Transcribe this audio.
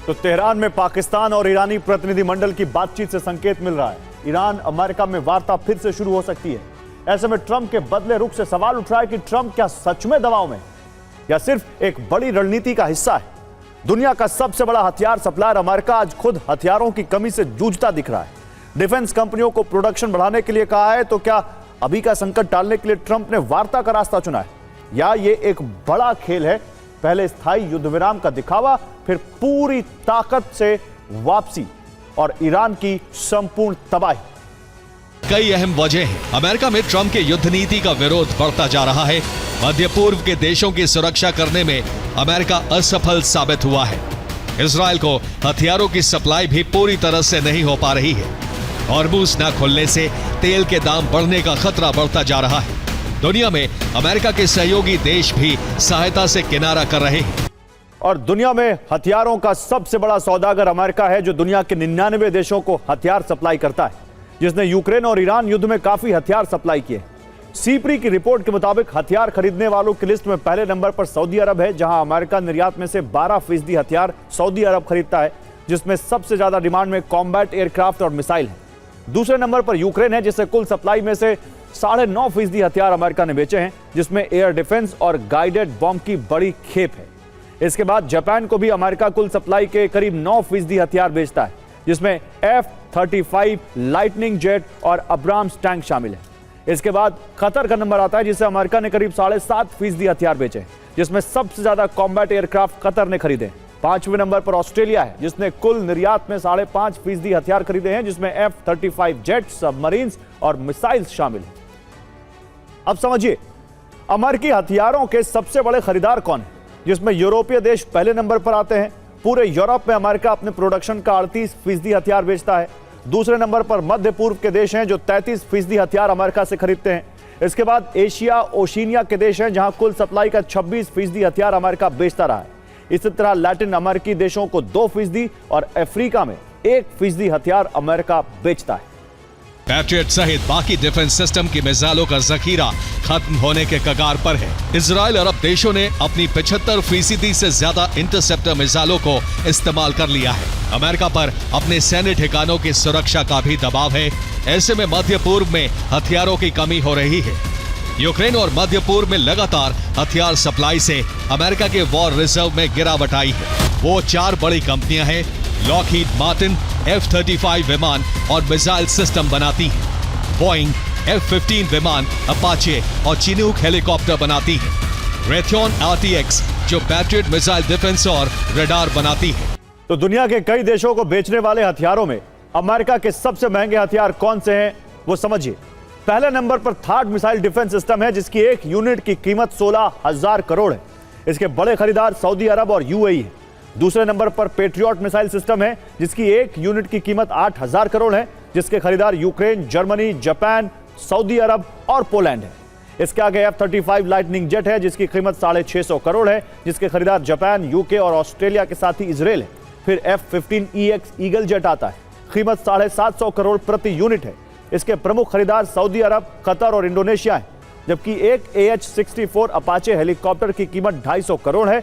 तो तेहरान में पाकिस्तान और ईरानी प्रतिनिधिमंडल की बातचीत से संकेत मिल रहा है। ईरान अमेरिका में वार्ता फिर से शुरू हो सकती है। ऐसे में ट्रंप के बदले रुख से सवाल उठ रहा है कि ट्रंप क्या सच में दबाव में या सिर्फ एक बड़ी रणनीति का हिस्सा है। दुनिया का सबसे बड़ा हथियार सप्लायर अमेरिका आज खुद हथियारों की कमी से जूझता दिख रहा है। डिफेंस कंपनियों को प्रोडक्शन बढ़ाने के लिए कहा है। तो क्या अभी का संकट टालने के लिए ट्रंप ने वार्ता का रास्ता चुना है या ये एक बड़ा खेल है? पहले स्थायी युद्ध विराम का दिखावा, फिर पूरी ताकत से वापसी और ईरान की संपूर्ण तबाही। कई अहम वजह हैं। अमेरिका में ट्रंप के युद्ध नीति का विरोध बढ़ता जा रहा है। मध्य पूर्व के देशों की सुरक्षा करने में अमेरिका असफल साबित हुआ है। इजराइल को हथियारों की सप्लाई भी पूरी तरह से नहीं हो पा रही है। हॉर्मुज़ न खुलने से तेल के दाम बढ़ने का खतरा बढ़ता जा रहा है। दुनिया में अमेरिका के सहयोगी देश भी सहायता से किनारा कर रहे हैं। और दुनिया में हथियारों का सबसे बड़ा सौदागर अमेरिका है, जो दुनिया के 99 देशों को हथियार सप्लाई करता है, जिसने यूक्रेन और ईरान युद्ध में काफी हथियार सप्लाई किए। सीप्री की रिपोर्ट के मुताबिक हथियार खरीदने वालों की लिस्ट में पहले नंबर पर सऊदी अरब है, जहां अमेरिका निर्यात में से 12% हथियार सऊदी अरब खरीदता है, जिसमें सबसे ज्यादा डिमांड में कॉम्बैट एयरक्राफ्ट और मिसाइल है। दूसरे नंबर पर यूक्रेन है, जिससे कुल सप्लाई में से 9.5% हथियार अमेरिका ने बेचे हैं, जिसमें एयर डिफेंस और गाइडेड बॉम्ब की बड़ी खेप है। इसके बाद जापान को भी अमेरिका कुल सप्लाई के करीब 9% हथियार बेचता है, जिसमें F-35 लाइटनिंग जेट और अब्राम्स टैंक शामिल है। इसके बाद कतर का नंबर आता है, जिसे अमेरिका ने करीब 7.5% हथियार बेचे, जिसमें सबसे ज्यादा कॉम्बैट एयरक्राफ्ट कतर ने खरीदे। 5वें नंबर पर ऑस्ट्रेलिया है, जिसने कुल निर्यात में 5.5% हथियार खरीदे हैं, जिसमें F-35 जेट, सबमरीन्स और मिसाइल्स शामिल हैं। अब समझिए अमेरिकी हथियारों के सबसे बड़े खरीदार कौन हैं, जिसमें यूरोपीय देश पहले नंबर पर आते हैं। पूरे यूरोप में अमेरिका अपने प्रोडक्शन का 38% हथियार बेचता है। दूसरे नंबर पर मध्य पूर्व के देश हैं, जो 33% हथियार अमेरिका से खरीदते हैं। इसके बाद एशिया ओशिनिया के देश हैं, जहां कुल सप्लाई का 26% हथियार अमेरिका बेचता रहा है। इसी तरह लैटिन अमेरिकी देशों को 2% और अफ्रीका में 1% हथियार अमेरिका बेचता है। पैट्रियट सहित बाकी डिफेंस सिस्टम की मिसाइलों का जखीरा खत्म होने के कगार पर है। इजराइल अरब देशों ने अपनी 75% से ज्यादा इंटरसेप्टर मिसाइलों को इस्तेमाल कर लिया है। अमेरिका पर अपने सैन्य ठिकानों की सुरक्षा का भी दबाव है। ऐसे में मध्य पूर्व में हथियारों की कमी हो रही है। यूक्रेन और मध्य पूर्व में लगातार हथियार सप्लाई से अमेरिका के वॉर रिजर्व में गिरावट आई है। वो 4 बड़ी कंपनियां हैं। लॉकहीड मार्टिन F-35 विमान और मिसाइल सिस्टम बनाती है। बोइंग F-15 विमान, अपाचे और चिनूक हेलीकॉप्टर बनाती है। रेथ्योन RTX जो पैट्रियट मिसाइल डिफेंस और रडार बनाती है। तो दुनिया के कई देशों को बेचने वाले हथियारों में अमेरिका के सबसे महंगे हथियार कौन से हैं, वो समझिए। पहले नंबर पर थार्ड मिसाइल डिफेंस सिस्टम है, जिसकी एक यूनिट की कीमत 16,000 करोड़ है। इसके बड़े खरीदार सऊदी अरब और UAE है। दूसरे नंबर पर पेट्रियट मिसाइल सिस्टम है, जिसकी एक यूनिट की कीमत 8,000 करोड़ है, जिसके खरीदार यूक्रेन, जर्मनी, जापान, सऊदी अरब और पोलैंड है। इसके आगे F-35 लाइटनिंग जेट है, जिसकी कीमत 650 करोड़ है, जिसके खरीदार जापान, UK और ऑस्ट्रेलिया के साथ ही इजराइल है। फिर F-15EX ईगल जेट आता है, कीमत 750 करोड़ प्रति यूनिट है। इसके प्रमुख खरीदार सऊदी अरब, कतर और इंडोनेशिया है, जबकि एक AH-64 अपाचे हेलीकॉप्टर की कीमत 250 करोड़ है।